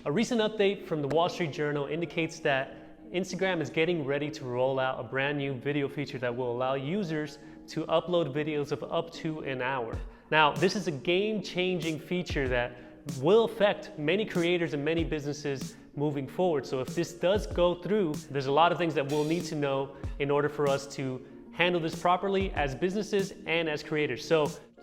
A recent update from the Wall Street Journal indicates that Instagram is getting ready to roll out a brand new video feature that will allow users to upload videos of up to an hour. Now, this is a game-changing feature that will affect many creators and many businesses moving forward. So if this does go through, there's a lot of things that we'll need to know in order for us to handle this properly as businesses and as creators.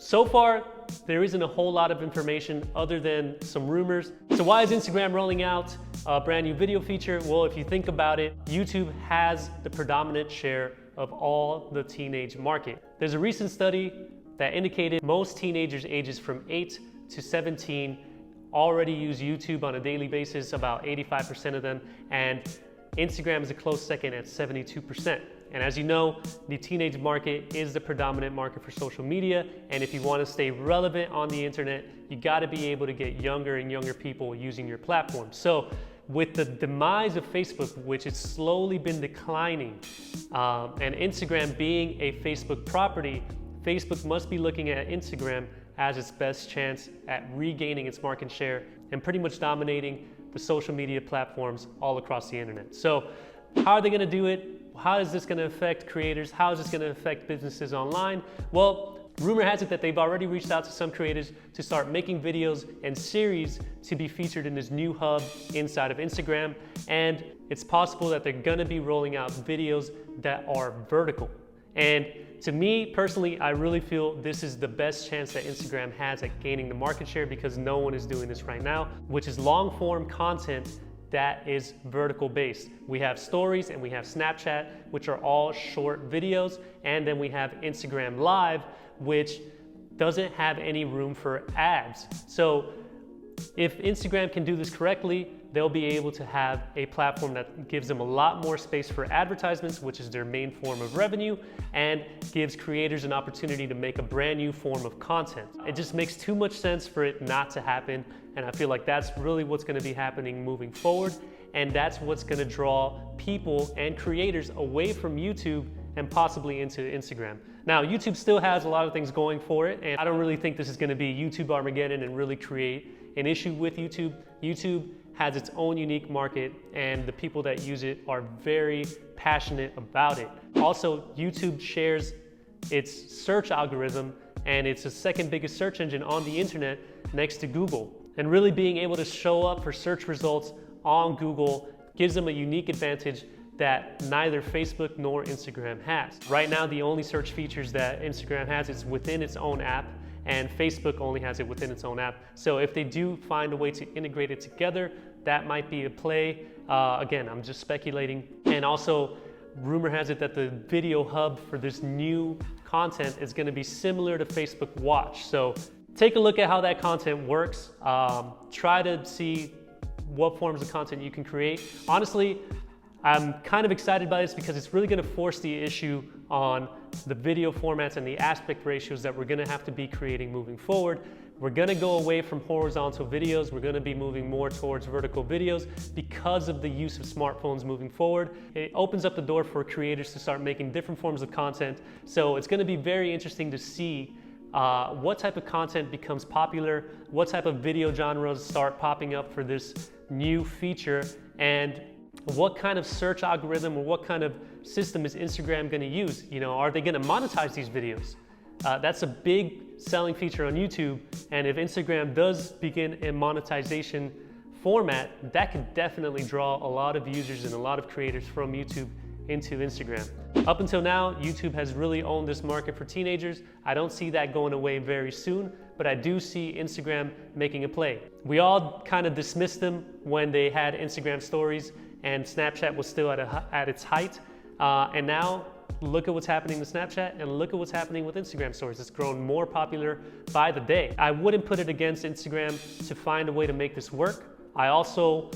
So far, there isn't a whole lot of information other than some rumors. So why is Instagram rolling out a brand new video feature? Well, if you think about it, YouTube has the predominant share of all the teenage market. There's a recent study that indicated most teenagers ages from 8 to 17 already use YouTube on a daily basis, about 85% of them, and Instagram is a close second at 72%. And as you know, the teenage market is the predominant market for social media, and if you want to stay relevant on the internet, you got to be able to get younger and younger people using your platform. So with the demise of Facebook, which has slowly been declining, and Instagram being a Facebook property, Facebook must be looking at Instagram as its best chance at regaining its market share and pretty much dominating the social media platforms all across the internet. So how are they going to do it? How is this going to affect creators? How is this going to affect businesses online? Well, rumor has it that they've already reached out to some creators to start making videos and series to be featured in this new hub inside of Instagram. And it's possible that they're going to be rolling out videos that are vertical. And to me personally, I really feel this is the best chance that Instagram has at gaining the market share, because no one is doing this right now, which is long form content that is vertical based. We have stories and we have Snapchat, which are all short videos. And then we have Instagram Live, which doesn't have any room for ads. So if Instagram can do this correctly, they'll be able to have a platform that gives them a lot more space for advertisements, which is their main form of revenue, and gives creators an opportunity to make a brand new form of content. It just makes too much sense for it not to happen, and I feel like that's really what's going to be happening moving forward, and that's what's going to draw people and creators away from YouTube and possibly into Instagram. Now, YouTube still has a lot of things going for it, and I don't really think this is going to be YouTube Armageddon and really create an issue with YouTube. YouTube has its own unique market, and the people that use it are very passionate about it. Also, YouTube shares its search algorithm, and it's the second biggest search engine on the internet next to Google. And really being able to show up for search results on Google gives them a unique advantage that neither Facebook nor Instagram has. Right now, the only search features that Instagram has is within its own app, and Facebook only has it within its own app. So if they do find a way to integrate it together, that might be a play. Again, I'm just speculating. And also, rumor has it that the video hub for this new content is going to be similar to Facebook Watch. So take a look at how that content works. Try to see what forms of content you can create. Honestly, I'm kind of excited by this because it's really going to force the issue on the video formats and the aspect ratios that we're going to have to be creating moving forward. We're going to go away from horizontal videos. We're going to be moving more towards vertical videos because of the use of smartphones moving forward. It opens up the door for creators to start making different forms of content. So it's going to be very interesting to see what type of content becomes popular, what type of video genres start popping up for this new feature, and what kind of search algorithm or what kind of system is Instagram going to use? You know, are they going to monetize these videos? That's a big selling feature on YouTube, and if Instagram does begin a monetization format, that could definitely draw a lot of users and a lot of creators from YouTube into Instagram. Up until now, YouTube has really owned this market for teenagers. I don't see that going away very soon, but I do see Instagram making a play. We all kind of dismissed them when they had Instagram stories and Snapchat was still at its height. And now look at what's happening with Snapchat and look at what's happening with Instagram stories. It's grown more popular by the day. I wouldn't put it against Instagram to find a way to make this work. I also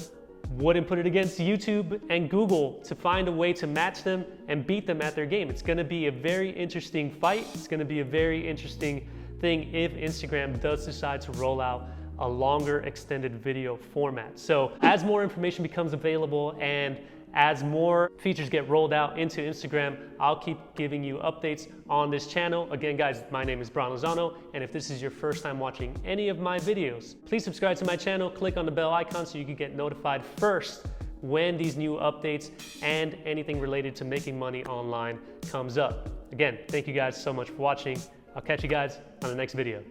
wouldn't put it against YouTube and Google to find a way to match them and beat them at their game. It's going to be a very interesting fight. It's going to be a very interesting thing if Instagram does decide to roll out a longer extended video format. So as more information becomes available and As more features get rolled out into Instagram, I'll keep giving you updates on this channel. Again, guys, my name is Brian Lozano, and if this is your first time watching any of my videos, please subscribe to my channel, click on the bell icon so you can get notified first when these new updates and anything related to making money online comes up. Again, thank you guys so much for watching. I'll catch you guys on the next video.